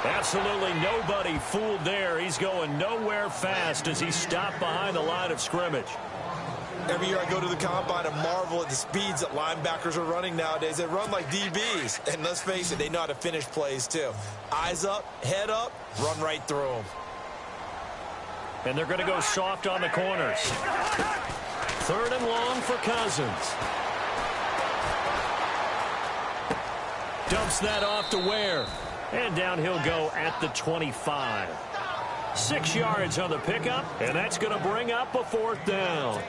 Absolutely nobody fooled there. He's going nowhere fast as he stopped behind the line of scrimmage. Every year I go to the combine and marvel at the speeds that linebackers are running nowadays. They run like DBs. And let's face it, they know how to finish plays too. Eyes up, head up, run right through them. And they're going to go soft on the corners. 3rd and long for Cousins. Dumps that off to Ware. And down he'll go at the 25. 6 yards on the pickup, and that's going to bring up a 4th down.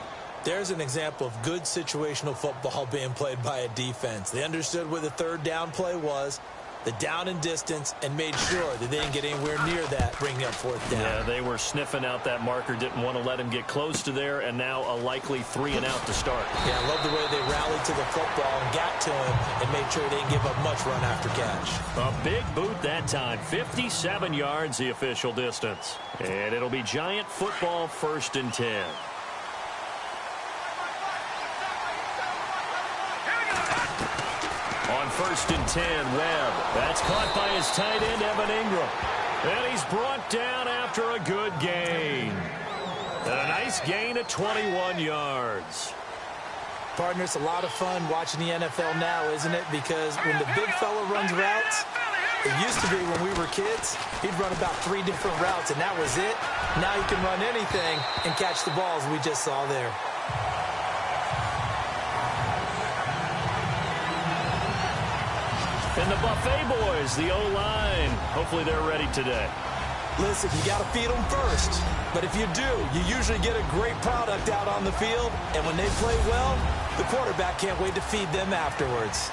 There's an example of good situational football being played by a defense. They understood where the 3rd down play was, the down and distance, and made sure that they didn't get anywhere near that, bringing up 4th down. Yeah, they were sniffing out that marker, didn't want to let him get close to there, and now a likely 3 and out to start. Yeah, I love the way they rallied to the football and got to him and made sure they didn't give up much run after catch. A big boot that time, 57 yards the official distance. And it'll be Giant football 1st and 10. On 1st and 10, Webb. That's caught by his tight end, Evan Ingram. And he's brought down after a good gain. And a nice gain of 21 yards. Partner, it's a lot of fun watching the NFL now, isn't it? Because when the big fella runs routes, it used to be when we were kids, he'd run about 3 different routes, and that was it. Now he can run anything and catch the balls we just saw there. And the Buffet boys, the O-line, hopefully they're ready today. Listen, you got to feed them first. But if you do, you usually get a great product out on the field. And when they play well, the quarterback can't wait to feed them afterwards.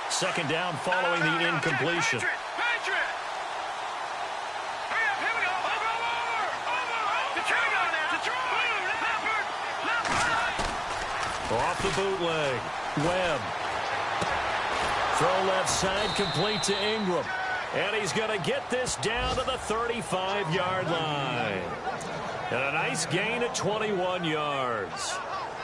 Second down following the incompletion. Off the bootleg. Webb. Throw left side complete to Ingram. And he's going to get this down to the 35-yard line. And a nice gain of 21 yards.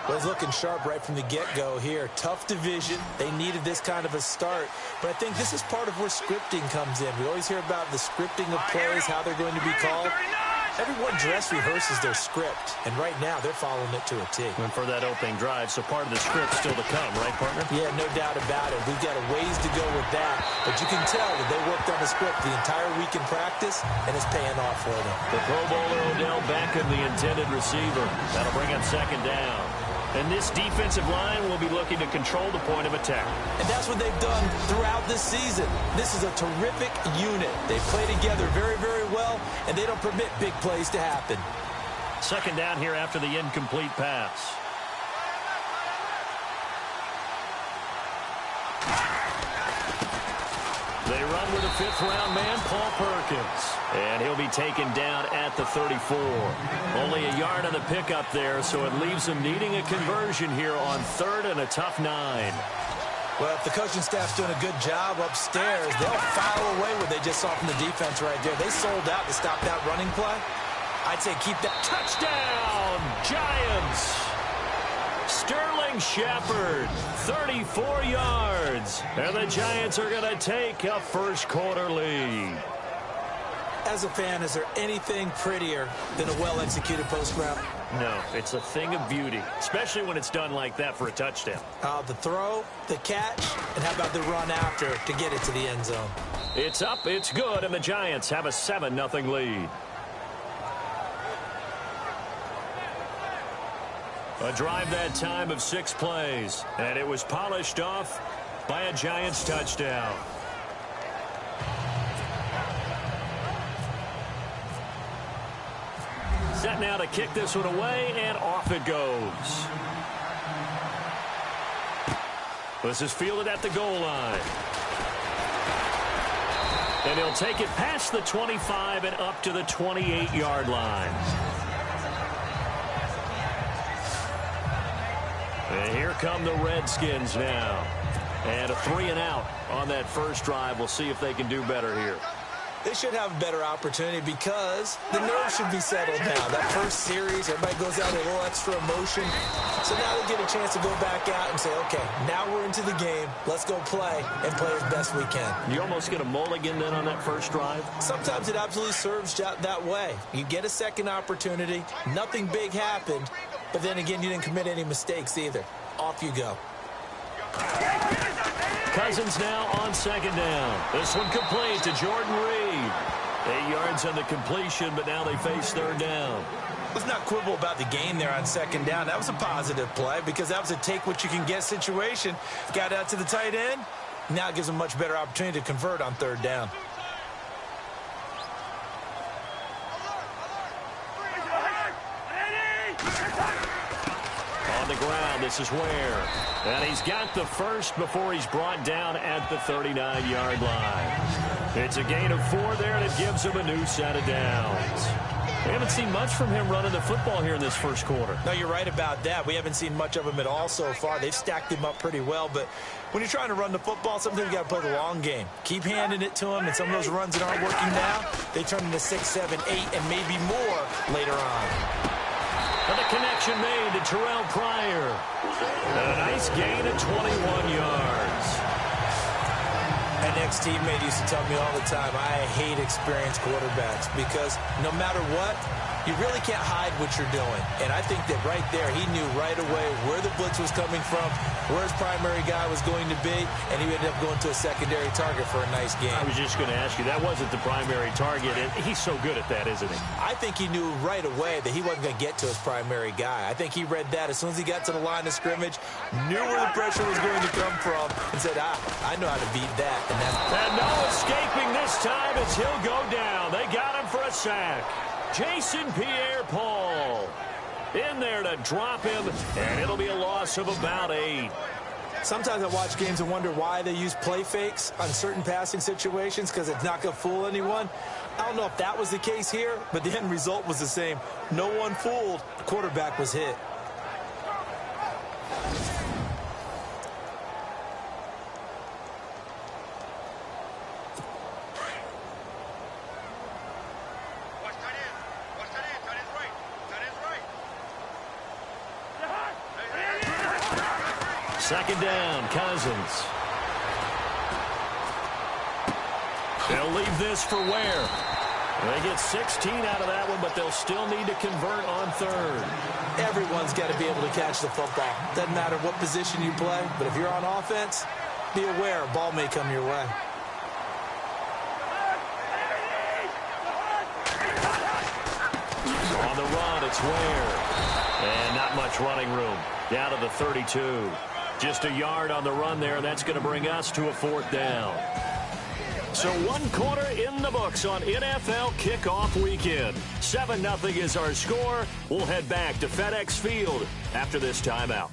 Was looking sharp right from the get-go here. Tough division. They needed this kind of a start. But I think this is part of where scripting comes in. We always hear about the scripting of plays, how they're going to be called. Everyone dress rehearses their script, and right now they're following it to a T. And for that opening drive, so part of the script still to come, right, partner? Yeah, no doubt about it. We've got a ways to go with that, but you can tell that they worked on the script the entire week in practice, and it's paying off for them. The Pro Bowler Odell Beckham, the intended receiver. That'll bring up second down. And this defensive line will be looking to control the point of attack. And that's what they've done throughout this season. This is a terrific unit. They play together very, very well, and they don't permit big plays to happen. Second down here after the incomplete pass. They run with a fifth-round man, Paul Perkins. And he'll be taken down at the 34. Only a yard on the pickup there, so it leaves them needing a conversion here on 3rd and a tough 9. Well, if the coaching staff's doing a good job upstairs, they'll file away what they just saw from the defense right there. They sold out to stop that running play. I'd say keep that. Touchdown, Giants! Sterling Shepard, 34 yards. And the Giants are going to take a first quarter lead. As a fan, is there anything prettier than a well-executed post route? No, it's a thing of beauty, especially when it's done like that for a touchdown. The throw, the catch, and how about the run after to get it to the end zone? It's up, it's good, and the Giants have a 7-0 lead. A drive that time of 6 plays, and it was polished off by a Giants touchdown. Set now to kick this one away, and off it goes. This is fielded at the goal line. And he'll take it past the 25 and up to the 28-yard line. And here come the Redskins now. And a 3-and-out on that first drive. We'll see if they can do better here. They should have a better opportunity because the nerves should be settled now. That first series, everybody goes out with a little extra emotion. So now they get a chance to go back out and say, okay, now we're into the game. Let's go play and play as best we can. You almost get a mulligan then on that first drive? Sometimes it absolutely serves that way. You get a second opportunity. Nothing big happened. But then again, you didn't commit any mistakes either. Off you go. Cousins now on second down. This one complete to Jordan Reed. 8 yards on the completion, but now they face third down. Let's not quibble about the gain there on second down. That was a positive play because that was a take-what-you-can-get situation. Got out to the tight end. Now it gives them a much better opportunity to convert on third down. On the ground, this is Ware. And he's got the first before he's brought down at the 39-yard line. It's a gain of 4 there, and it gives him a new set of downs. We haven't seen much from him running the football here in this first quarter. No, you're right about that. We haven't seen much of him at all so far. They've stacked him up pretty well, but when you're trying to run the football, sometimes you got to play the long game. Keep handing it to him, and some of those runs that aren't working now, they turn into 6, 7, 8, and maybe more later on. And the connection made to Terrell Pryor. And a nice gain of 21 yards. An ex-teammate used to tell me all the time, I hate experienced quarterbacks because no matter what, you really can't hide what you're doing. And I think that right there, he knew right away where the blitz was coming from, where his primary guy was going to be, and he ended up going to a secondary target for a nice game. I was just going to ask you, that wasn't the primary target. He's so good at that, isn't he? I think he knew right away that he wasn't going to get to his primary guy. I think he read that as soon as he got to the line of scrimmage, knew where the pressure was going to come from, and said, I know how to beat that. And no escaping this time as he'll go down. They got him for a sack. Jason Pierre-Paul in there to drop him, and it'll be a loss of about 8. Sometimes I watch games and wonder why they use play fakes on certain passing situations because it's not going to fool anyone. I don't know if that was the case here, but the end result was the same. No one fooled. The quarterback was hit. Second down, Cousins. They'll leave this for Ware. They get 16 out of that one, but they'll still need to convert on third. Everyone's got to be able to catch the football. Doesn't matter what position you play, but if you're on offense, be aware a ball may come your way. On the run, it's Ware. And not much running room. Down to the 32. Just a yard on the run there. That's going to bring us to a fourth down. So 1 quarter in the books on NFL kickoff weekend. 7-0 is our score. We'll head back to FedEx Field after this timeout.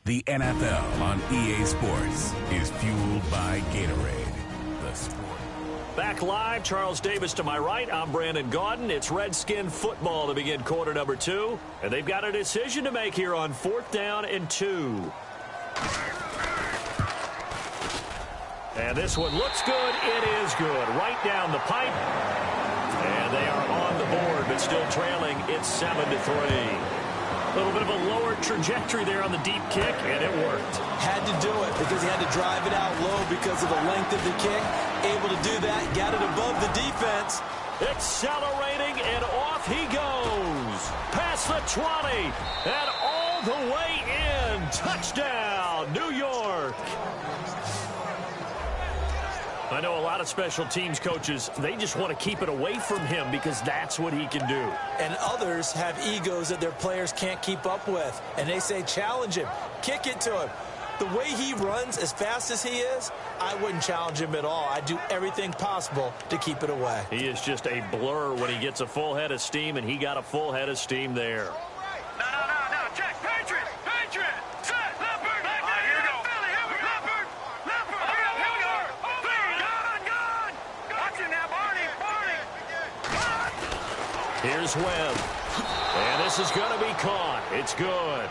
The NFL on EA Sports is fueled by Gatorade, the sport. Back live, Charles Davis to my right. I'm Brandon Gaudin. It's Redskin football to begin quarter number 2. And they've got a decision to make here on 4th down and 2. And this one looks good. It is good. Right down the pipe. And they are on the board, but still trailing. It's 7-3. little bit of a lower trajectory there on the deep kick, and it worked. Had to do it because he had to drive it out low because of the length of the kick. Able to do that, got it above the defense. Accelerating, and off he goes. Past the 20, and all the way in. Touchdown, New York. I know a lot of special teams coaches, they just want to keep it away from him because that's what he can do. And others have egos that their players can't keep up with. And they say, challenge him, kick it to him. The way he runs as fast as he is, I wouldn't challenge him at all. I'd do everything possible to keep it away. He is just a blur when he gets a full head of steam, and he got a full head of steam there. No, check, Patriot, set, Leopard, here we go, Leopard, here we go, gone, watch it now, Barney, Here's Webb, and this is going to be caught. It's good.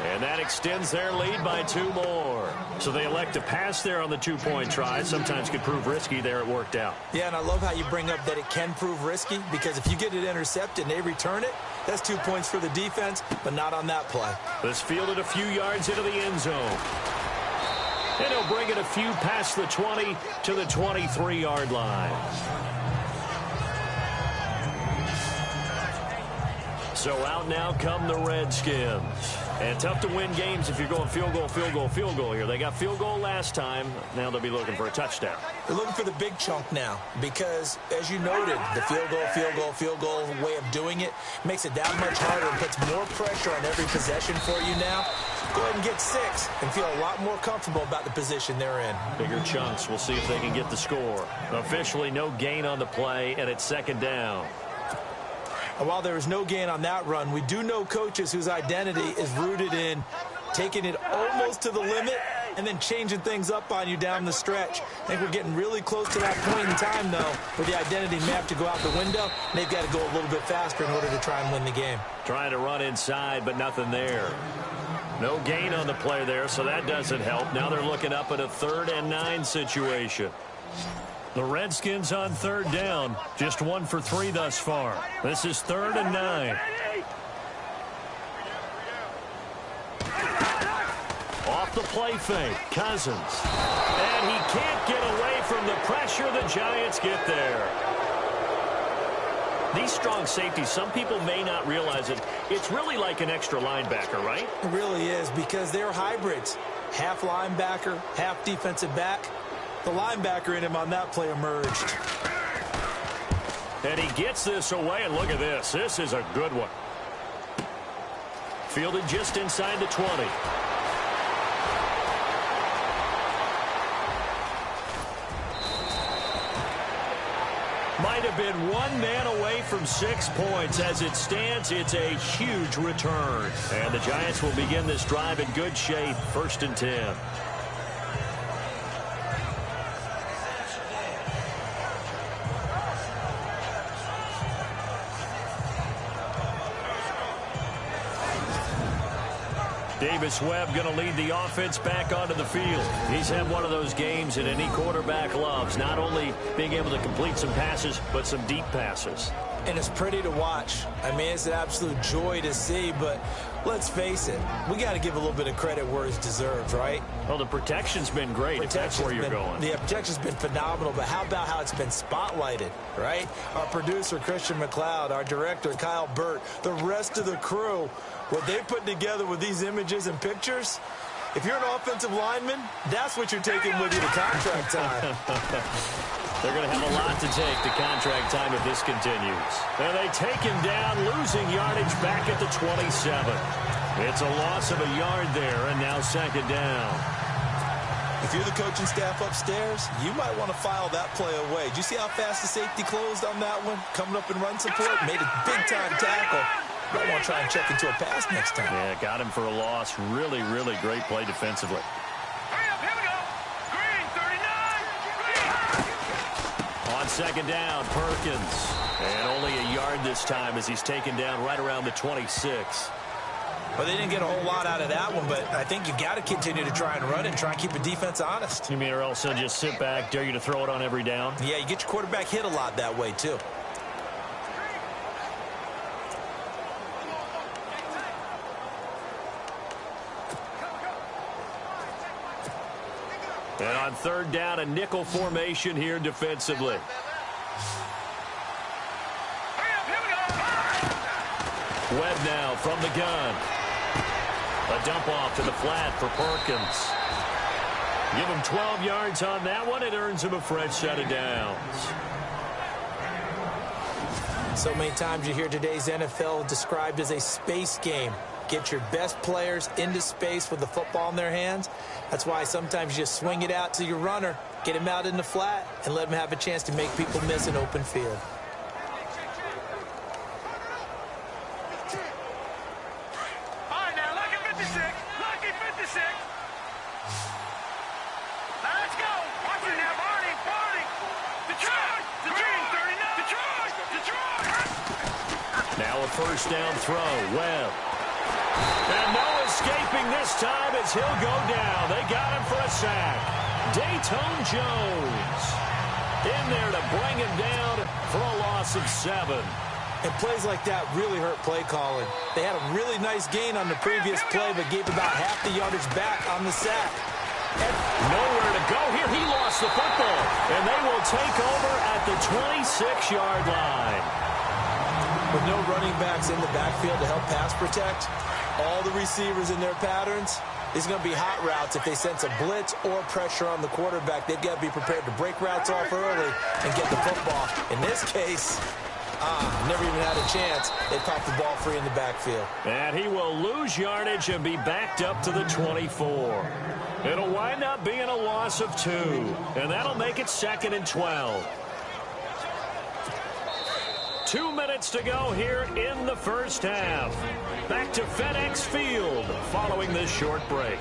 And that extends their lead by 2 more. So they elect to pass there on the 2-point try. Sometimes could prove risky there. It worked out. Yeah, and I love how you bring up that it can prove risky because if you get it intercepted and they return it, that's 2 points for the defense, but not on that play. This fielded a few yards into the end zone. And he'll bring it a few past the 20 to the 23-yard line. So out now come the Redskins. And tough to win games if you're going field goal here. They got field goal last time. Now they'll be looking for a touchdown. They're looking for the big chunk now because, as you noted, the field goal way of doing it makes it that much harder and puts more pressure on every possession for you now. Go ahead and get 6 and feel a lot more comfortable about the position they're in. Bigger chunks. We'll see if they can get the score. Officially no gain on the play, and it's second down. And while there is no gain on that run, we do know coaches whose identity is rooted in taking it almost to the limit and then changing things up on you down the stretch. I think we're getting really close to that point in time, though, where the identity may have to go out the window. And they've got to go a little bit faster in order to try and win the game. Trying to run inside, but nothing there. No gain on the play there, so that doesn't help. Now they're looking up at a 3rd and 9 situation. The Redskins on 3rd down. Just 1 for 3 thus far. This is 3rd and 9. Off the play fake, Cousins. And he can't get away from the pressure. The Giants get there. These strong safeties, some people may not realize it. It's really like an extra linebacker, right? It really is because they're hybrids. Half linebacker, half defensive back. The linebacker in him on that play emerged. And he gets this away, and look at this. This is a good one. Fielded just inside the 20. Might have been 1 man away from 6 points. As it stands, it's a huge return. And the Giants will begin this drive in good shape. 1st and 10. Davis Webb going to lead the offense back onto the field. He's had one of those games that any quarterback loves, not only being able to complete some passes, but some deep passes. And it's pretty to watch. I mean, it's an absolute joy to see, but let's face it, we got to give a little bit of credit where it's deserved, right? Well, the protection's been great, if that's where you're going. The protection's been phenomenal, but how about how it's been spotlighted, right? Our producer, Christian McLeod, our director, Kyle Burt, the rest of the crew, what they put together with these images and pictures, if you're an offensive lineman, that's what you're taking with you to contract time. They're going to have a lot to take to contract time if this continues. And they take him down, losing yardage back at the 27. It's a loss of a yard there, and now 2nd down. If you're the coaching staff upstairs, you might want to file that play away. Did you see how fast the safety closed on that one? Coming up in run support, made a big-time tackle. Might want to try and check into a pass next time. Yeah, got him for a loss. Really, really great play defensively. Hurry up, here we go. Green, 39. On 2nd down, Perkins. And only a yard this time as he's taken down right around the 26. Well, they didn't get a whole lot out of that one, but I think you got to continue to try and run and try and keep the defense honest. You mean or else they'll just sit back, dare you to throw it on every down? Yeah, you get your quarterback hit a lot that way, too. And on third down, a nickel formation here defensively. Webb now from the gun. A dump off to the flat for Perkins. Give him 12 yards on that one. It earns him a fresh set of downs. So many times you hear today's NFL described as a space game. Get your best players into space with the football in their hands. That's why sometimes you just swing it out to your runner, get him out in the flat, and let him have a chance to make people miss an open field. All right, now, lucky 56. Lucky 56. Let's go. Watch it now, Barney. Barney. Detroit. Detroit. 39. Detroit. Detroit. Now a first down throw. Webb. And no escaping this time as he'll go down. They got him for a sack. Dayton Jones in there to bring him down for a loss of 7. And plays like that really hurt play calling. They had a really nice gain on the previous play, but gave about half the yardage back on the sack. And nowhere to go here. He lost the football. And they will take over at the 26-yard line. With no running backs in the backfield to help pass protect, all the receivers in their patterns, these are going to be hot routes if they sense a blitz or pressure on the quarterback. They've got to be prepared to break routes off early and get the football. In this case, never even had a chance. They popped the ball free in the backfield. And he will lose yardage and be backed up to the 24. It'll wind up being a loss of 2. And that'll make it 2nd and 12. 2 minutes to go here in the first half. Back to FedEx Field following this short break.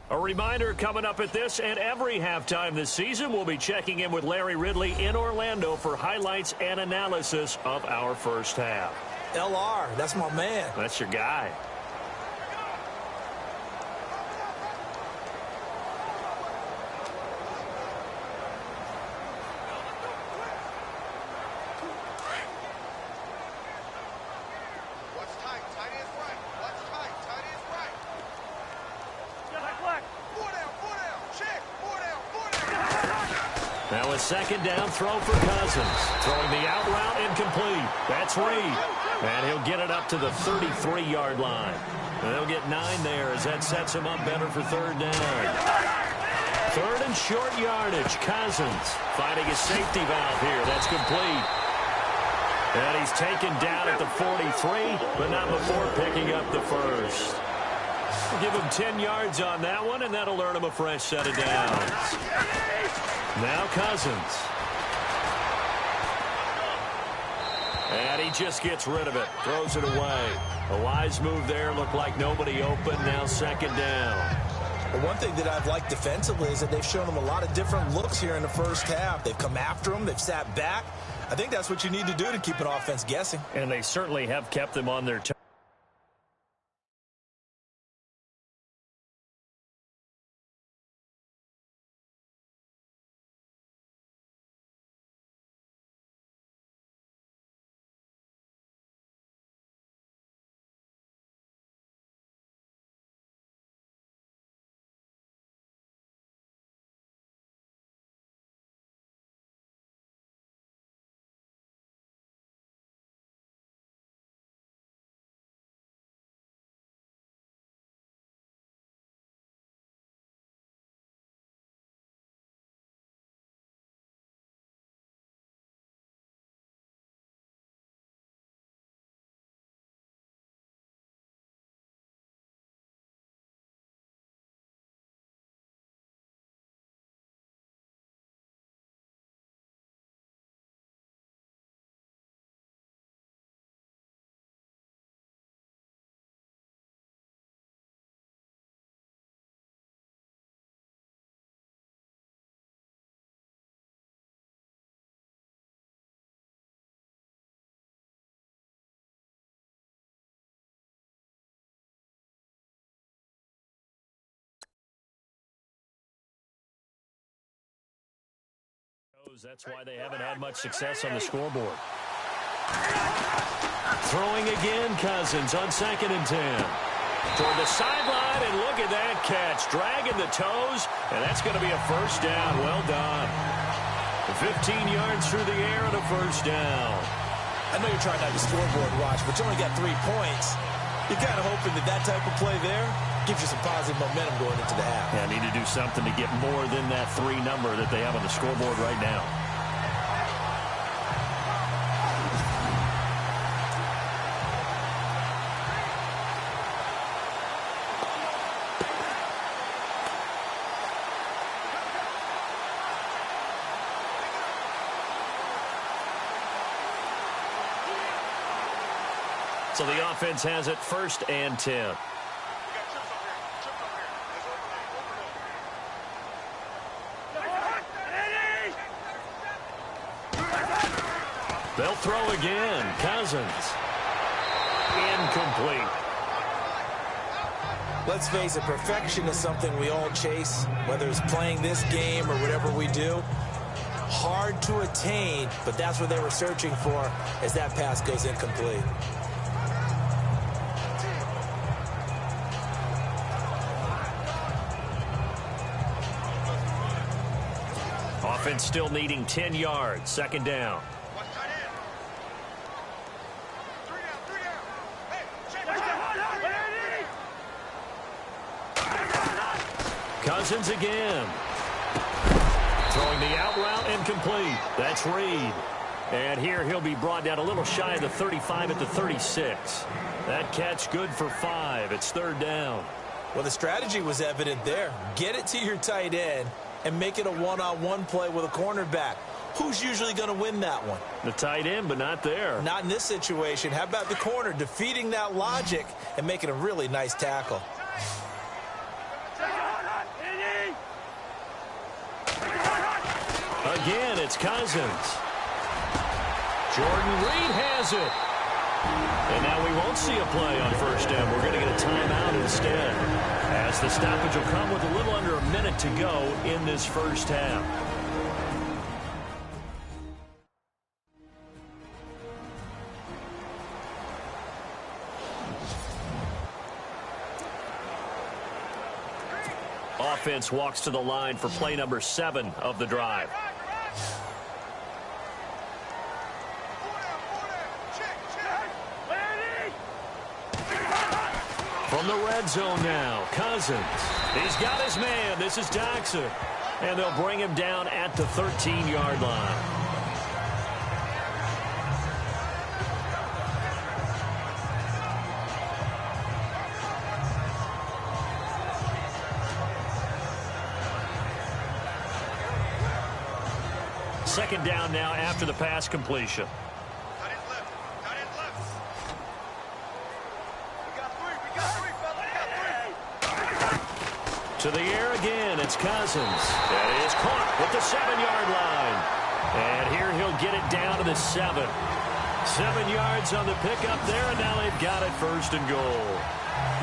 A reminder coming up at this and every halftime this season, we'll be checking in with Larry Ridley in Orlando for highlights and analysis of our first half. LR, that's my man. That's your guy. Now a second down throw for Cousins. Throwing the out route incomplete. That's Reed. And he'll get it up to the 33-yard line. And they'll get 9 there as that sets him up better for third down. Third and short yardage. Cousins finding his safety valve here. That's complete. And he's taken down at the 43, but not before picking up the first. We'll give him 10 yards on that one, and that'll earn him a fresh set of downs. Now Cousins. And he just gets rid of it. Throws it away. A wise move there. Looked like nobody open. Now second down. Well, one thing that I've liked defensively is that they've shown them a lot of different looks here in the first half. They've come after them. They've sat back. I think that's what you need to do to keep an offense guessing. And they certainly have kept them on their toes. That's why they haven't had much success on the scoreboard. Throwing again, Cousins on 2nd and 10. Toward the sideline, and look at that catch. Dragging the toes, and that's going to be a first down. Well done. 15 yards through the air and a first down. I know you're trying not to scoreboard watch, but you only got 3 points. You're kind of hoping that that type of play there gives you some positive momentum going into the half. Yeah, need to do something to get more than that 3 number that they have on the scoreboard right now. So the offense has it 1st and 10. They'll throw again. Cousins. Incomplete. Let's face it, perfection is something we all chase, whether it's playing this game or whatever we do. Hard to attain, but that's what they were searching for as that pass goes incomplete. Offense still needing 10 yards. 2nd down. Cousins again. Throwing the out route incomplete. That's Reed. And here he'll be brought down a little shy of the 35 at the 36. That catch good for 5. It's 3rd down. Well, the strategy was evident there. Get it to your tight end and make it a one-on-one play with a cornerback. Who's usually going to win that one? The tight end, but not there. Not in this situation. How about the corner defeating that logic and making a really nice tackle? Again, it's Cousins. Jordan Reed has it. And now we won't see a play on 1st down. We're going to get a timeout instead, as the stoppage will come with a little under a minute to go in this 1st half. Offense walks to the line for play number 7 of the drive. From the red zone now, Cousins. He's got his man. This is Jackson. And they'll bring him down at the 13-yard line. Second down now after the pass completion. To the air again, it's Cousins. That is caught at the 7-yard line. And here he'll get it down to the 7. 7 yards on the pickup there, and now they've got it 1st and goal.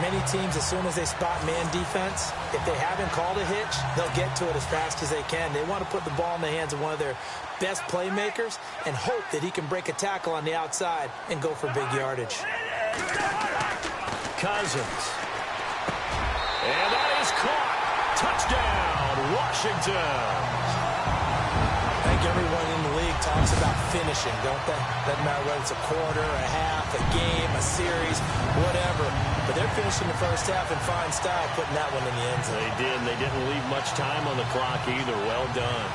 Many teams, as soon as they spot man defense, if they haven't called a hitch, they'll get to it as fast as they can. They want to put the ball in the hands of one of their best playmakers and hope that he can break a tackle on the outside and go for big yardage. Cousins. And that is caught. Touchdown, Washington. I think everyone in the league talks about finishing, don't they? Doesn't matter whether it's a quarter, a half, a game, a series, whatever. But they're finishing the 1st half in fine style, putting that one in the end zone. They did. They didn't leave much time on the clock either. Well done.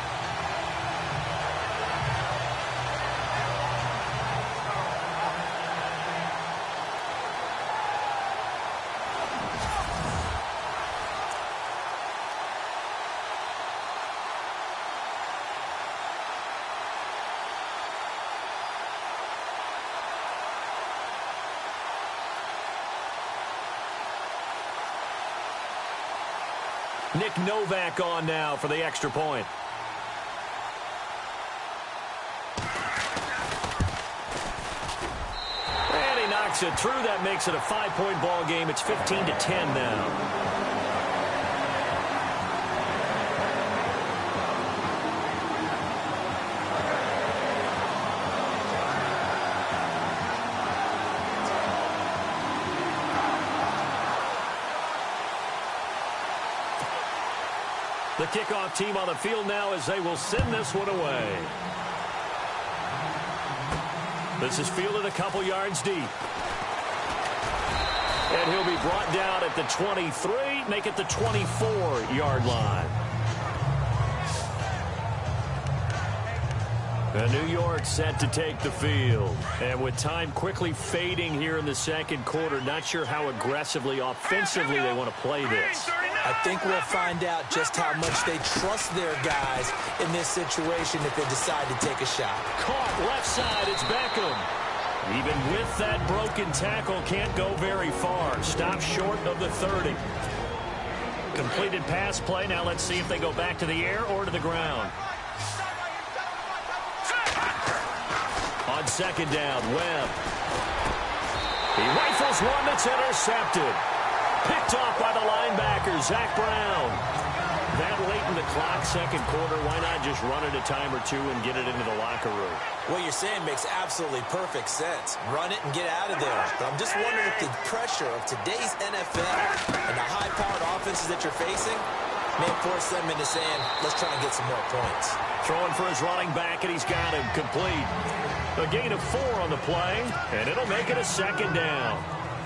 Nick Novak on now for the extra point. And he knocks it through. That makes it a 5-point ball game. It's 15-10 now. The kickoff team on the field now as they will send this one away. This is fielded a couple yards deep. And he'll be brought down at the 23, make it the 24-yard line. And New York set to take the field. And with time quickly fading here in the second quarter, not sure how aggressively, offensively they want to play this. I think we'll find out just how much they trust their guys in this situation if they decide to take a shot. Caught left side, it's Beckham. Even with that broken tackle, can't go very far. Stop short of the 30. Completed pass play. Now let's see if they go back to the air or to the ground. On second down, Webb. He rifles one that's intercepted. Picked off by the linebacker, Zach Brown. That late in the clock, second quarter, why not just run it a time or two and get it into the locker room? What you're saying makes absolutely perfect sense. Run it and get out of there. But I'm just wondering if the pressure of today's NFL and the high-powered offenses that you're facing may force them into saying, let's try and get some more points. Throwing for his running back, and he's got him complete. A gain of 4 on the play, and it'll make it a second down.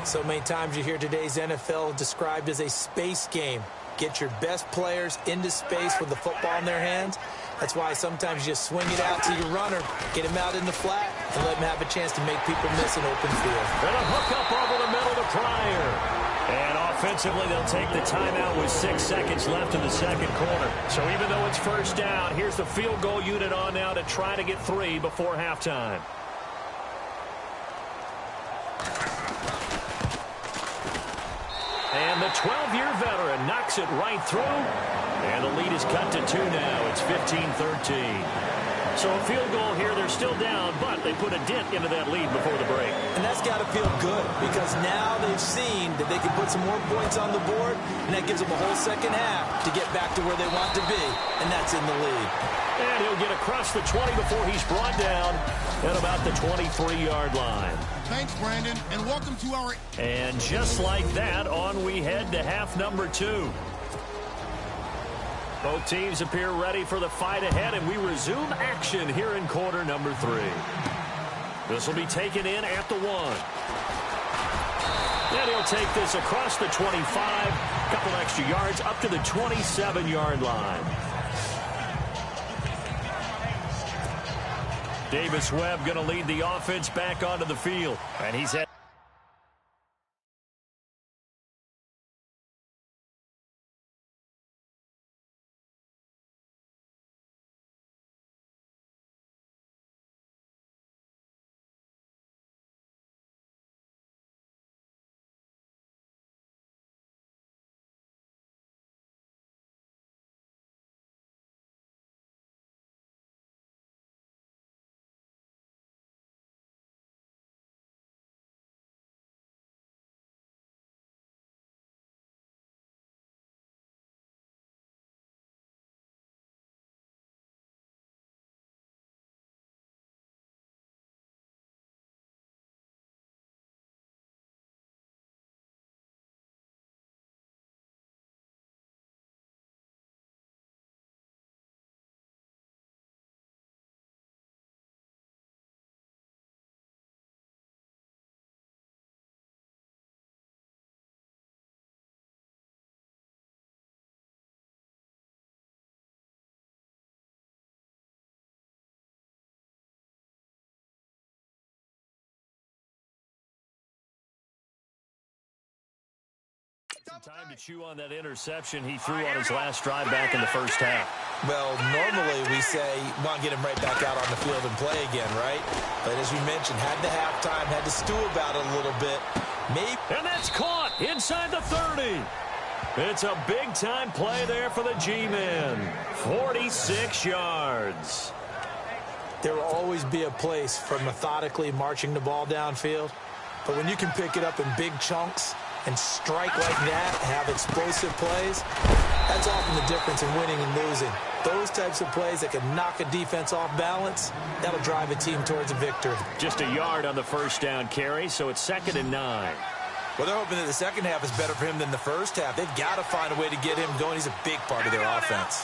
So many times you hear today's NFL described as a space game. Get your best players into space with the football in their hands. That's why sometimes you just swing it out to your runner, get him out in the flat, and let him have a chance to make people miss an open field. And a hook up over the middle to Pryor. And offensively, they'll take the timeout with 6 seconds left in the second quarter. So even though it's first down, here's the field goal unit on now to try to get 3 before halftime. And the 12-year veteran knocks it right through. And the lead is cut to 2 now. It's 15-13. So a field goal here. They're still down, but they put a dent into that lead before the break. And that's got to feel good because now they've seen that they can put some more points on the board, and that gives them a whole second half to get back to where they want to be, and that's in the lead. And he'll get across the 20 before he's brought down at about the 23-yard line. Thanks, Brandon, and welcome to our... And just like that, on we head to half number 2. Both teams appear ready for the fight ahead, and we resume action here in quarter number 3. This will be taken in at the 1. And he'll take this across the 25, couple extra yards up to the 27-yard line. Davis Webb going to lead the offense back onto the field. And he's at some time to chew on that interception he threw on his last drive back in the first half. Well, normally we say you want to get him right back out on the field and play again, right? But as you mentioned, had the halftime, had to stew about it a little bit. Maybe. And that's caught inside the 30. It's a big-time play there for the G-men. 46 yards. There will always be a place for methodically marching the ball downfield. But when you can pick it up in big chunks and strike like that, have explosive plays, that's often the difference in winning and losing. Those types of plays that can knock a defense off balance, that'll drive a team towards a victory. Just a yard on the first down carry, so it's 2nd and 9. Well, they're hoping that the second half is better for him than the first half. They've got to find a way to get him going. He's a big part of their offense.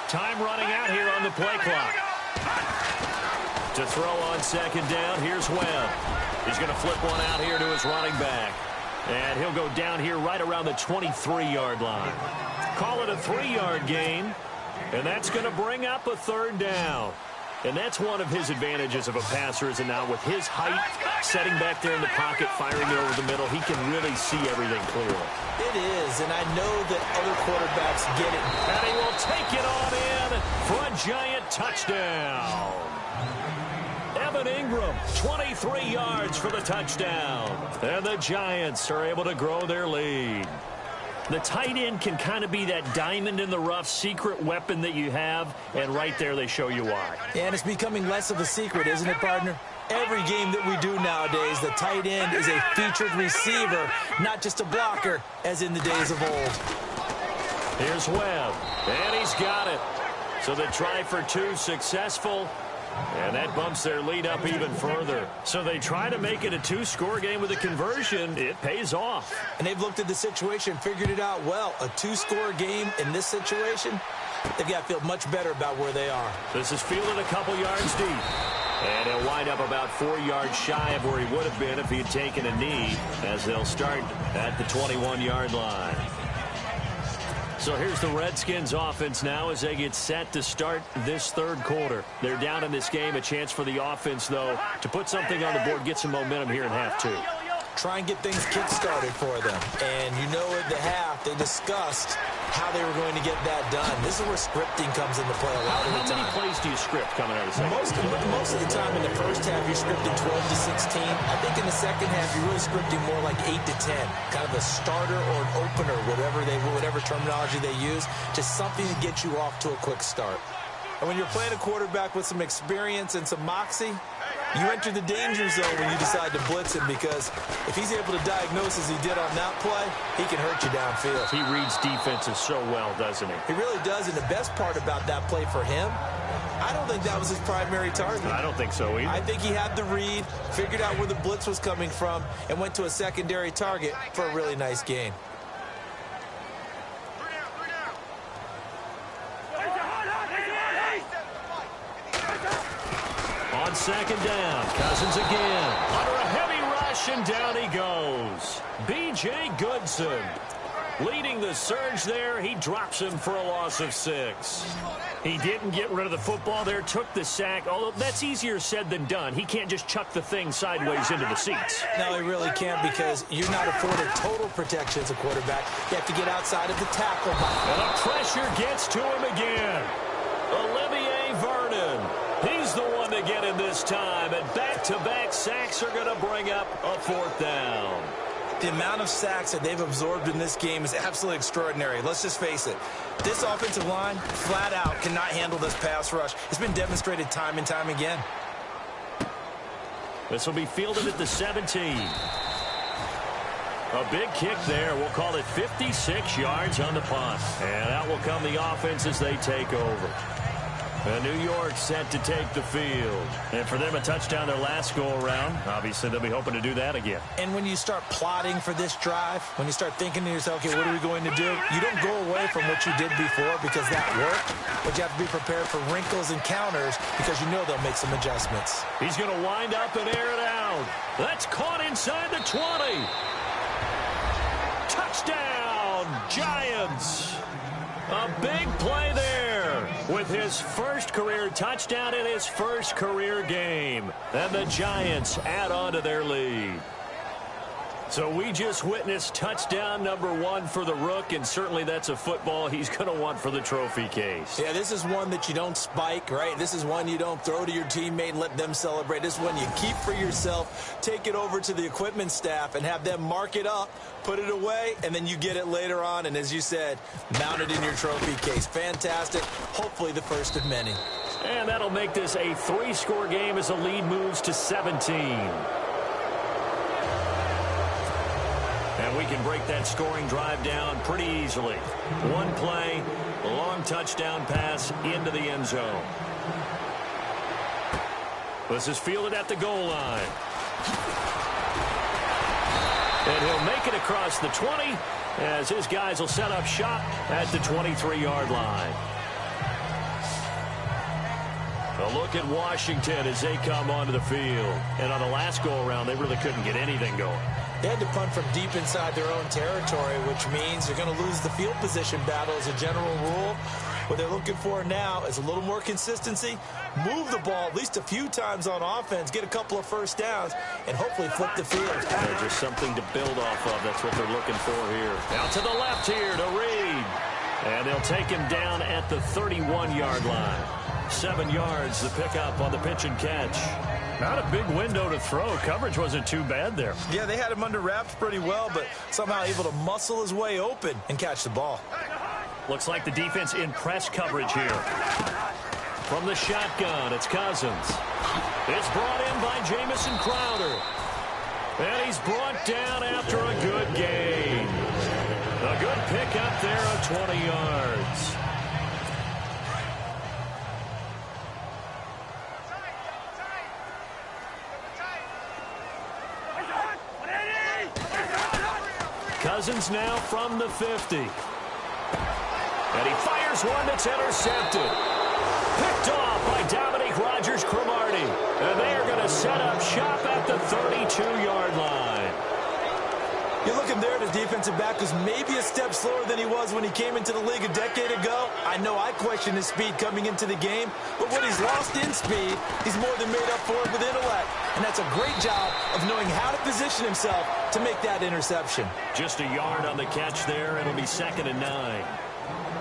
Time running out here on the play clock. To throw on second down, here's Webb. He's going to flip one out here to his running back. And he'll go down here right around the 23-yard line. Call it a 3-yard gain. And that's going to bring up a third down. And that's one of his advantages of a passer, is now with his height, setting back there in the pocket, firing it over the middle, he can really see everything clearly. It is, and I know that other quarterbacks get it. And he will take it on in for a giant touchdown. Evan Ingram, 23 yards for the touchdown. And the Giants are able to grow their lead. The tight end can kind of be that diamond in the rough secret weapon that you have, and right there they show you why. And it's becoming less of a secret, isn't it, partner? Every game that we do nowadays, the tight end is a featured receiver, not just a blocker, as in the days of old. Here's Webb, and he's got it. So the try for two successful, and that bumps their lead up even further. So they try to make it a two-score game with a conversion. It pays off. And they've looked at the situation, figured it out well. A two-score game in this situation, they've got to feel much better about where they are. This is fielded a couple yards deep. And he'll wind up about 4 yards shy of where he would have been if he had taken a knee, as they'll start at the 21-yard line. So here's the Redskins offense now as they get set to start this third quarter. They're down in this game. A chance for the offense, though, to put something on the board, get some momentum here in half two. Try and get things kick-started for them. And you know at the half, they discussed how they were going to get that done. This is where scripting comes into play a lot of the time. How many plays do you script coming out of the second? Most of the time in the first half, you're scripting 12 to 16. I think in the second half, you're really scripting more like 8 to 10. Kind of a starter or an opener, whatever terminology they use, just something to get you off to a quick start. And when you're playing a quarterback with some experience and some moxie, you enter the danger zone when you decide to blitz him, because if he's able to diagnose as he did on that play, he can hurt you downfield. He reads defenses so well, doesn't he? He really does, and the best part about that play for him, I don't think that was his primary target. I don't think so either. I think he had the read, figured out where the blitz was coming from, and went to a secondary target for a really nice gain. On second down, Cousins again. Under a heavy rush, and down he goes. B.J. Goodson leading the surge there. He drops him for a loss of 6. He didn't get rid of the football there, took the sack, although that's easier said than done. He can't just chuck the thing sideways into the seats. No, he really can't, because you're not afforded total protection as a quarterback. You have to get outside of the tackle box. And the pressure gets to him again. Olivier Vernon. He's the one to get in this time, and back-to-back sacks are going to bring up a fourth down. The amount of sacks that they've absorbed in this game is absolutely extraordinary. Let's just face it. This offensive line, flat out, cannot handle this pass rush. It's been demonstrated time and time again. This will be fielded at the 17. A big kick there. We'll call it 56 yards on the punt. And out will come the offense as they take over. And New York set to take the field. And for them, a touchdown their last go-around. Obviously, they'll be hoping to do that again. And when you start plotting for this drive, when you start thinking to yourself, okay, what are we going to do? You don't go away from what you did before because that worked, but you have to be prepared for wrinkles and counters because you know they'll make some adjustments. He's going to wind up and air it out. That's caught inside the 20. Touchdown, Giants. A big play there with his first career touchdown in his first career game. And the Giants add on to their lead. So we just witnessed touchdown number 1 for the Rook, and certainly that's a football he's going to want for the trophy case. Yeah, this is one that you don't spike, right? This is one you don't throw to your teammate and let them celebrate. This is one you keep for yourself, take it over to the equipment staff and have them mark it up, put it away, and then you get it later on. And as you said, mount it in your trophy case. Fantastic. Hopefully the first of many. And that'll make this a 3-score game as the lead moves to 17. And we can break that scoring drive down pretty easily. One play, a long touchdown pass into the end zone. This is fielded at the goal line. And he'll make it across the 20 as his guys will set up shop at the 23-yard line. A look at Washington as they come onto the field. And on the last go-around, they really couldn't get anything going. They had to punt from deep inside their own territory, which means they're going to lose the field position battle as a general rule. What they're looking for now is a little more consistency, move the ball at least a few times on offense, get a couple of first downs, and hopefully flip the field. There's just something to build off of. That's what they're looking for here. Out to the left here to Reed. And they'll take him down at the 31-yard line. 7 yards, the pickup on the pitch and catch. Not a big window to throw. Coverage wasn't too bad there. Yeah, they had him under wraps pretty well, but somehow able to muscle his way open and catch the ball. Looks like the defense in press coverage here. From the shotgun, it's Cousins. It's brought in by Jamison Crowder. And he's brought down after a good gain. A good pickup there of 20 yards. Cousins now from the 50. And he fires one that's intercepted. Picked off by Dominique Rodgers-Cromartie. And they are going to set up shop at the 32-yard line. You're looking there at a defensive back who's maybe a step slower than he was when he came into the league a decade ago. I know I questioned his speed coming into the game, but what he's lost in speed, he's more than made up for it with intellect. And that's a great job of knowing how to position himself to make that interception. Just a yard on the catch there. It'll be 2nd and 9.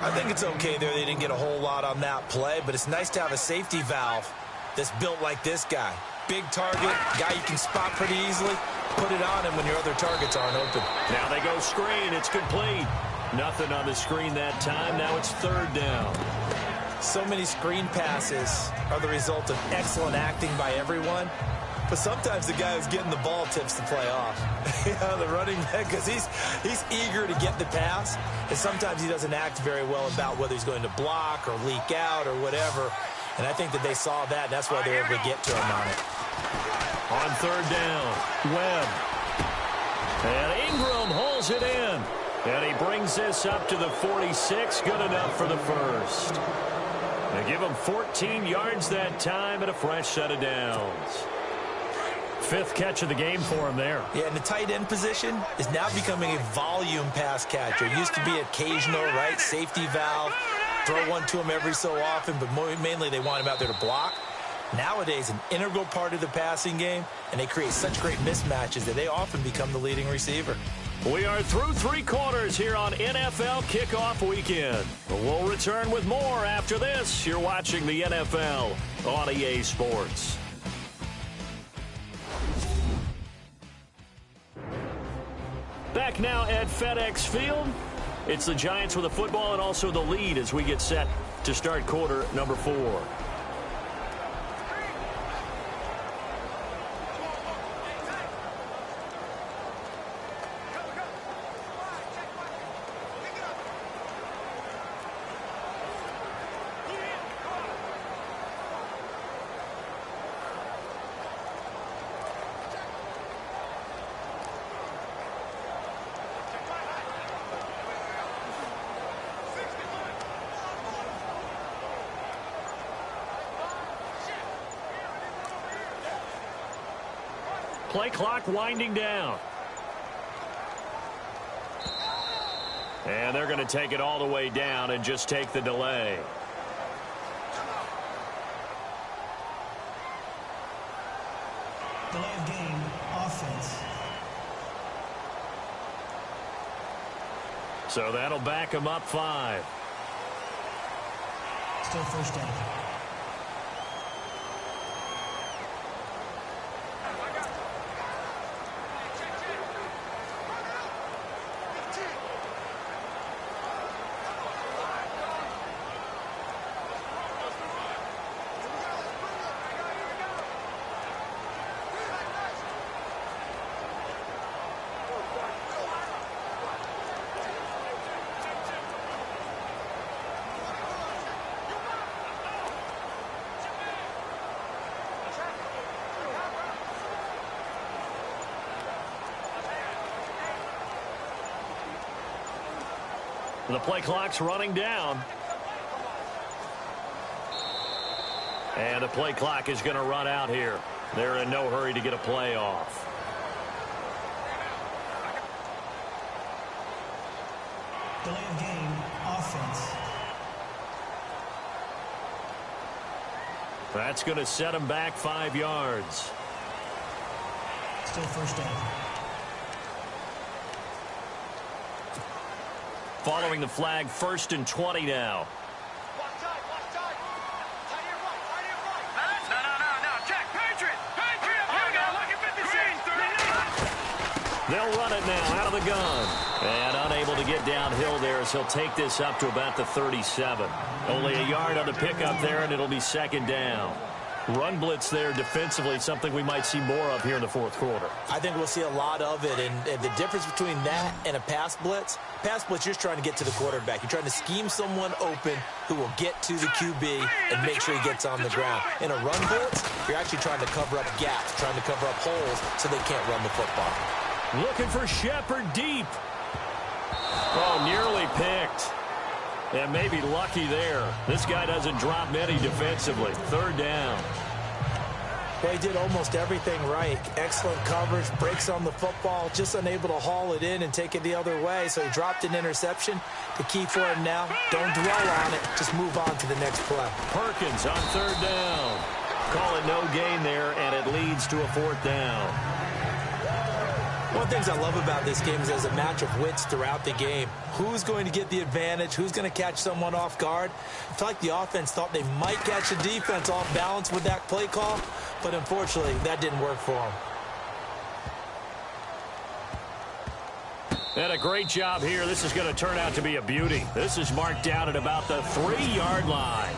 I think it's okay there. They didn't get a whole lot on that play, but it's nice to have a safety valve that's built like this guy. Big target, guy you can spot pretty easily. Put it on him when your other targets aren't open. Now they go screen. It's complete. Nothing on the screen that time. Now it's 3rd down. So many screen passes are the result of excellent acting by everyone. But sometimes the guy who's getting the ball tips the play off. The running back, because he's eager to get the pass. And sometimes he doesn't act very well about whether he's going to block or leak out or whatever. And I think that they saw that, and that's why they were able to get to him on it. On 3rd down, Webb. And Ingram holds it in. And he brings this up to the 46. Good enough for the first. They give him 14 yards that time and a fresh set of downs. 5th catch of the game for him there. Yeah, and the tight end position is now becoming a volume pass catcher. It used to be occasional, right? Safety valve. Throw one to him every so often, but mainly they want him out there to block. Nowadays, an integral part of the passing game, and they create such great mismatches that they often become the leading receiver. We are through 3 quarters here on NFL Kickoff Weekend. We'll return with more after this. You're watching the NFL on EA Sports. Back now at FedEx Field. It's the Giants with the football and also the lead as we get set to start quarter number 4. Play clock winding down. And they're going to take it all the way down and just take the delay. Delay of game, offense. So that'll back them up 5. Still first down. The play clock's running down. And the play clock is going to run out here. They're in no hurry to get a play off. Delay of game, offense. That's going to set him back 5 yards. Still first down. Following the flag, 1st and 20 now. They'll run it now out of the gun. And unable to get downhill there as he'll take this up to about the 37. Only a yard on the pickup there, and it'll be 2nd down. Run blitz there defensively, something we might see more of here in the 4th quarter. I think we'll see a lot of it, and the difference between that and a pass blitz, you're just trying to get to the quarterback. You're trying to scheme someone open who will get to the QB and make sure he gets on the ground. In a run blitz, you're actually trying to cover up gaps, trying to cover up holes so they can't run the football. Looking for Shepard deep. Oh, nearly picked. And maybe lucky there. This guy doesn't drop many defensively. 3rd down. Well, he did almost everything right. Excellent coverage, breaks on the football, just unable to haul it in and take it the other way. So he dropped an interception. The key for him now, don't dwell on it. Just move on to the next play. Perkins on 3rd down. Call it no gain there, and it leads to a 4th down. One of the things I love about this game is there's a match of wits throughout the game. Who's going to get the advantage? Who's going to catch someone off guard? I feel like the offense thought they might catch the defense off balance with that play call, but unfortunately, that didn't work for them. And a great job here. This is going to turn out to be a beauty. This is marked down at about the 3-yard line.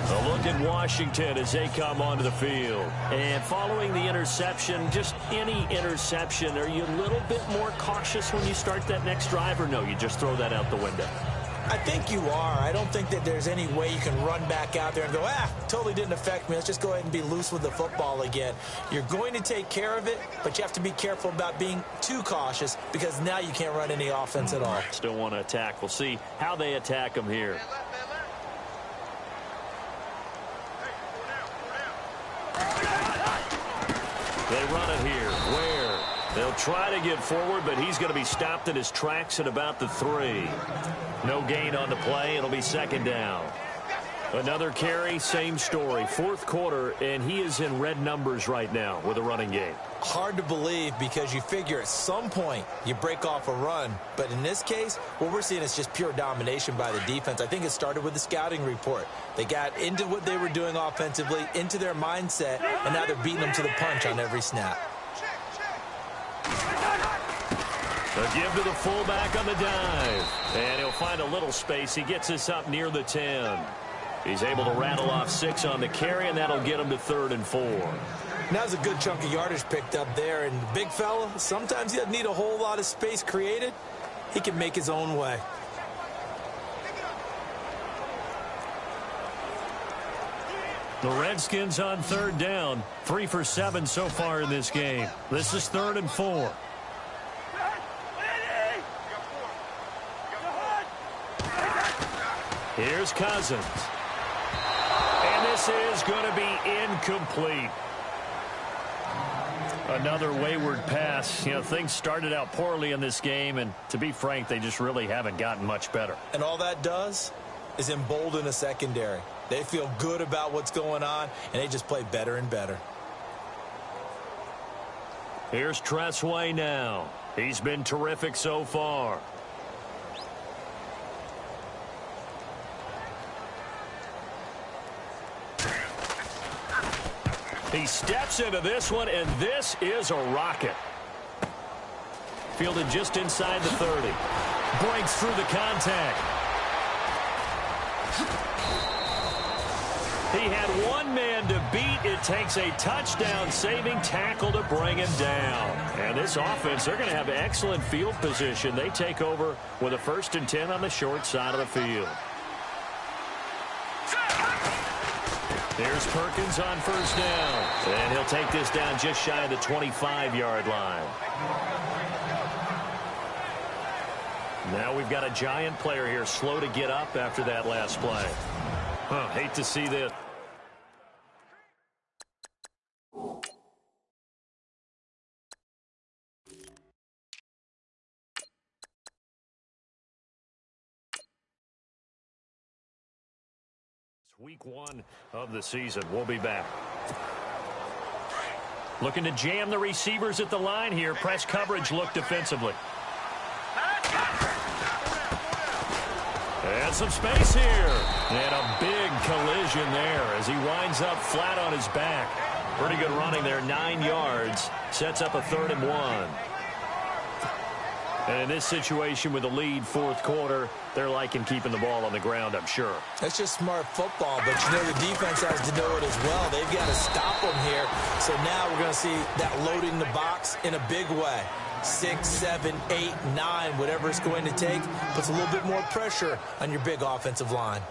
A look at Washington as they come onto the field. And following the interception, just any interception, are you a little bit more cautious when you start that next drive, or no, you just throw that out the window? I think you are. I don't think that there's any way you can run back out there and go, totally didn't affect me. Let's just go ahead and be loose with the football again. You're going to take care of it, but you have to be careful about being too cautious because now you can't run any offense at all. Still want to attack. We'll see how they attack them here. They run it here. Where? They'll try to get forward, but he's going to be stopped in his tracks at about the 3. No gain on the play. It'll be 2nd down. Another carry, same story. 4th quarter, and he is in red numbers right now with a running game. Hard to believe because you figure at some point you break off a run. But in this case, what we're seeing is just pure domination by the defense. I think it started with the scouting report. They got into what they were doing offensively, into their mindset, and now they're beating them to the punch on every snap. A give to the fullback on the dive. And he'll find a little space. He gets this up near the 10. He's able to rattle off 6 on the carry, and that'll get him to 3rd and 4. Now there's a good chunk of yardage picked up there. And the big fella, sometimes he doesn't need a whole lot of space created. He can make his own way. The Redskins on 3rd down. 3 for 7 so far in this game. This is 3rd and 4. Here's Cousins. And this is going to be incomplete. Another wayward pass. You know, things started out poorly in this game, and to be frank, they just really haven't gotten much better. And all that does is embolden a secondary. They feel good about what's going on, and they just play better and better. Here's Tressway now. He's been terrific so far. He steps into this one, and this is a rocket. Fielded just inside the 30. Breaks through the contact. He had one man to beat. It takes a touchdown-saving tackle to bring him down. And this offense, they're going to have excellent field position. They take over with a 1st and 10 on the short side of the field. Here's Perkins on first down. And he'll take this down just shy of the 25-yard line. Now we've got a giant player here slow to get up after that last play. Hate to see this. Week 1 of the season. We'll be back. Looking to jam the receivers at the line here. Press coverage look defensively. And some space here. And a big collision there as he winds up flat on his back. Pretty good running there. 9 yards. Sets up a 3rd and 1. And in this situation with a lead, 4th quarter, they're liking keeping the ball on the ground, I'm sure. That's just smart football, but you know the defense has to know it as well. They've got to stop them here. So now we're going to see that loading the box in a big way. 6, 7, 8, 9, whatever it's going to take, puts a little bit more pressure on your big offensive line.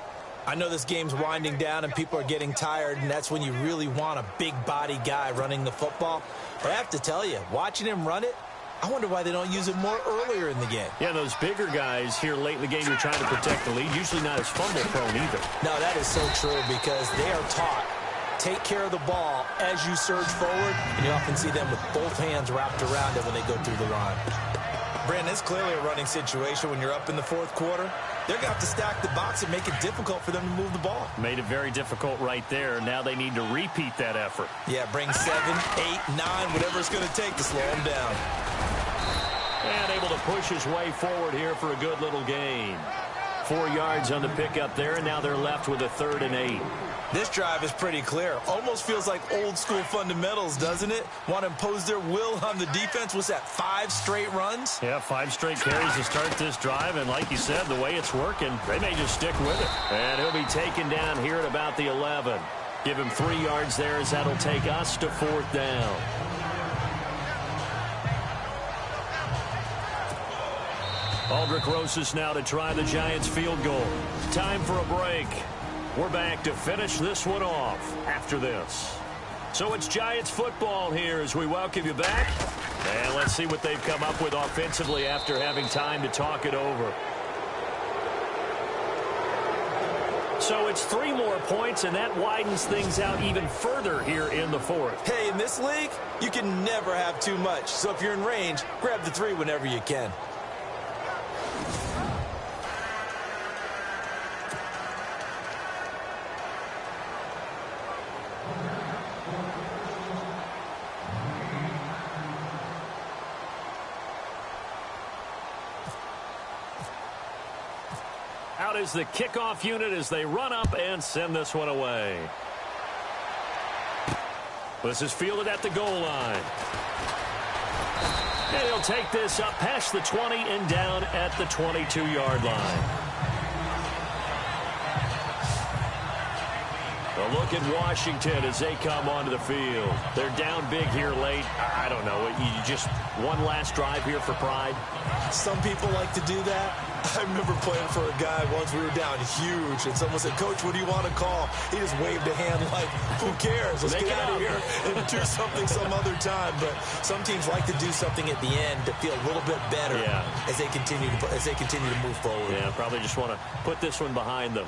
I know this game's winding down and people are getting tired, and that's when you really want a big body guy running the football. But I have to tell you, watching him run it, I wonder why they don't use it more earlier in the game. Yeah, those bigger guys here late in the game, you're trying to protect the lead, usually not as fumble prone either. No, that is so true because they are taught. Take care of the ball as you surge forward, and you often see them with both hands wrapped around it when they go through the line. Brandon, it's clearly a running situation when you're up in the 4th quarter. They're going to have to stack the box and make it difficult for them to move the ball. Made it very difficult right there. Now they need to repeat that effort. Yeah, bring 7, 8, 9, whatever it's going to take to slow them down. And able to push his way forward here for a good little gain. 4 yards on the pickup there, and now they're left with a 3rd and 8. This drive is pretty clear. Almost feels like old school fundamentals, doesn't it? Want to impose their will on the defense. What's that, 5 straight runs? Yeah, 5 straight carries to start this drive, and like you said, the way it's working, they may just stick with it. And he'll be taken down here at about the 11. Give him 3 yards there as that'll take us to 4th down. Aldrich Rosas now to try the Giants field goal. Time for a break. We're back to finish this one off after this. So it's Giants football here as we welcome you back. And let's see what they've come up with offensively after having time to talk it over. So it's 3 more points, and that widens things out even further here in the 4th. Hey, in this league, you can never have too much. So if you're in range, grab the 3 whenever you can. Out is the kickoff unit as they run up and send this one away. This is fielded at the goal line. And he'll take this up past the 20 and down at the 22-yard line. A look at Washington as they come onto the field. They're down big here late. I don't know. You just one last drive here for pride. Some people like to do that. I remember playing for a guy once. We were down huge, and someone said, "Coach, what do you want to call?" He just waved a hand like, "Who cares? Let's get out of here and do something some other time." But some teams like to do something at the end to feel a little bit better as they continue to move forward. Yeah, probably just want to put this one behind them.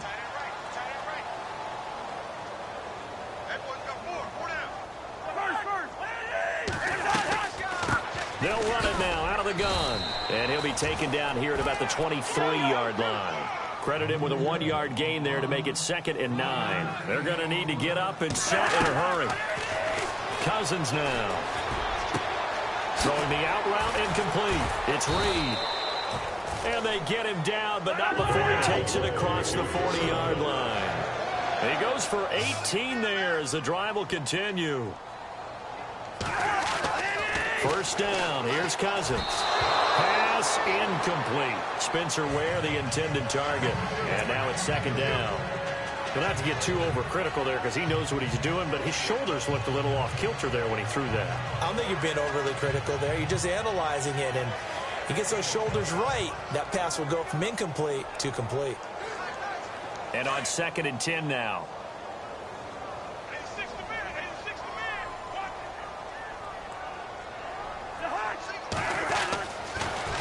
They'll run it now out of the gun. And he'll be taken down here at about the 23-yard line. Credit him with a 1-yard gain there to make it 2nd and 9. They're going to need to get up and set in a hurry. Cousins now. Throwing the out route incomplete. It's Reed. And they get him down, but not before he takes it across the 40-yard line. He goes for 18 there as the drive will continue. First down. Here's Cousins. Pass incomplete. Spencer Ware, the intended target. And now it's 2nd down. He'll have to get too overcritical there because he knows what he's doing, but his shoulders looked a little off kilter there when he threw that. I don't think you're being overly critical there. You're just analyzing it, and he gets those shoulders right. That pass will go from incomplete to complete. And on 2nd and 10 now.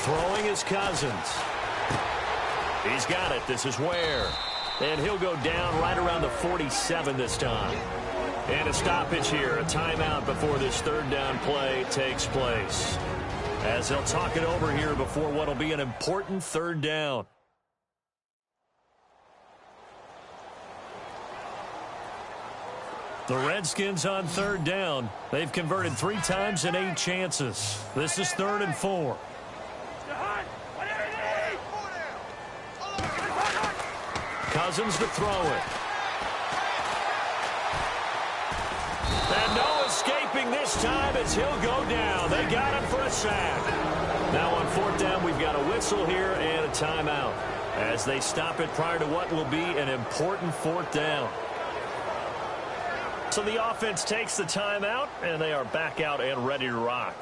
Throwing is Cousins. He's got it. This is Ware. And he'll go down right around the 47 this time. And a stoppage here, a timeout before this third down play takes place. As they'll talk it over here before what will be an important third down. The Redskins on third down. They've converted 3 times in 8 chances. This is 3rd and 4. Cousins to throw it. And no escaping this time as he'll go down. They got him for a sack. Now on 4th down, we've got a whistle here and a timeout as they stop it prior to what will be an important 4th down. So the offense takes the timeout, and they are back out and ready to rock.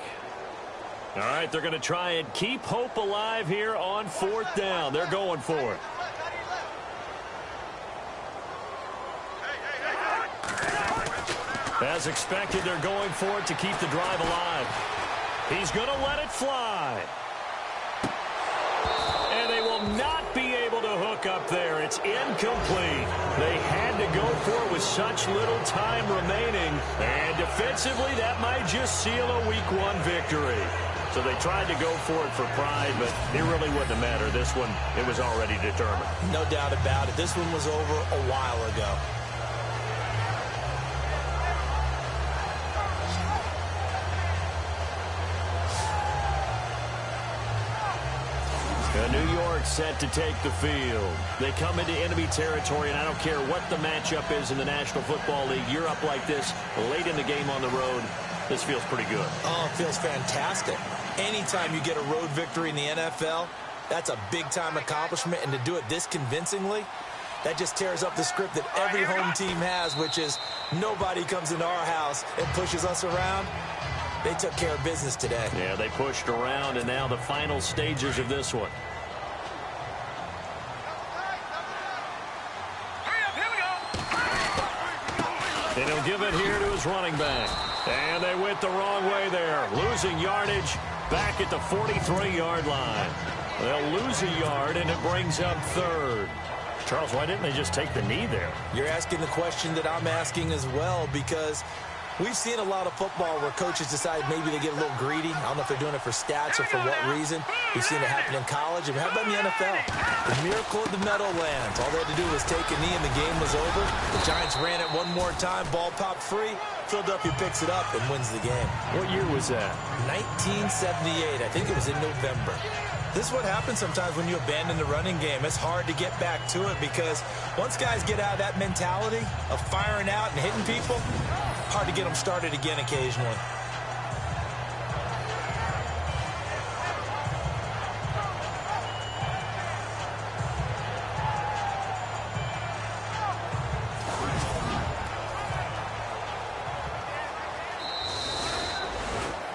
All right, they're going to try and keep hope alive here on 4th down. They're going for it. As expected, they're going for it to keep the drive alive. He's going to let it fly. And they will not be able to hook up there. It's incomplete. They had to go for it with such little time remaining. And defensively, that might just seal a Week 1 victory. So they tried to go for it for pride, but it really wouldn't have mattered. This one, it was already determined. No doubt about it. This one was over a while ago. New York set to take the field. They come into enemy territory, and I don't care what the matchup is in the National Football League. You're up like this late in the game on the road. This feels pretty good. Oh, it feels fantastic. Anytime you get a road victory in the NFL, that's a big-time accomplishment, and to do it this convincingly, that just tears up the script that every home team has, which is nobody comes into our house and pushes us around. They took care of business today. Yeah, they pushed around, and now the final stages of this one. And he'll give it here to his running back. And they went the wrong way there. Losing yardage back at the 43-yard line. They'll lose a yard, and it brings up 3rd. Charles, why didn't they just take the knee there? You're asking the question that I'm asking as well, because we've seen a lot of football where coaches decide maybe they get a little greedy. I don't know if they're doing it for stats or for what reason. We've seen it happen in college. And how about in the NFL? The miracle of the Meadowlands. All they had to do was take a knee and the game was over. The Giants ran it one more time. Ball popped free. Philadelphia picks it up and wins the game. What year was that? 1978. I think it was in November. This is what happens sometimes when you abandon the running game. It's hard to get back to it because once guys get out of that mentality of firing out and hitting people, hard to get them started again occasionally.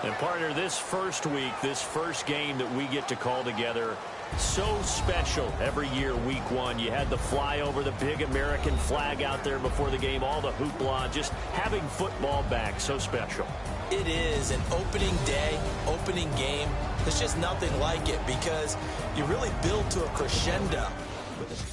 And partner, this first week, this first game that we get to call together, so special every year, Week 1. You had the flyover, the big American flag out there before the game, all the hoopla, just having football back, so special. It is an opening day, opening game. There's just nothing like it because you really build to a crescendo with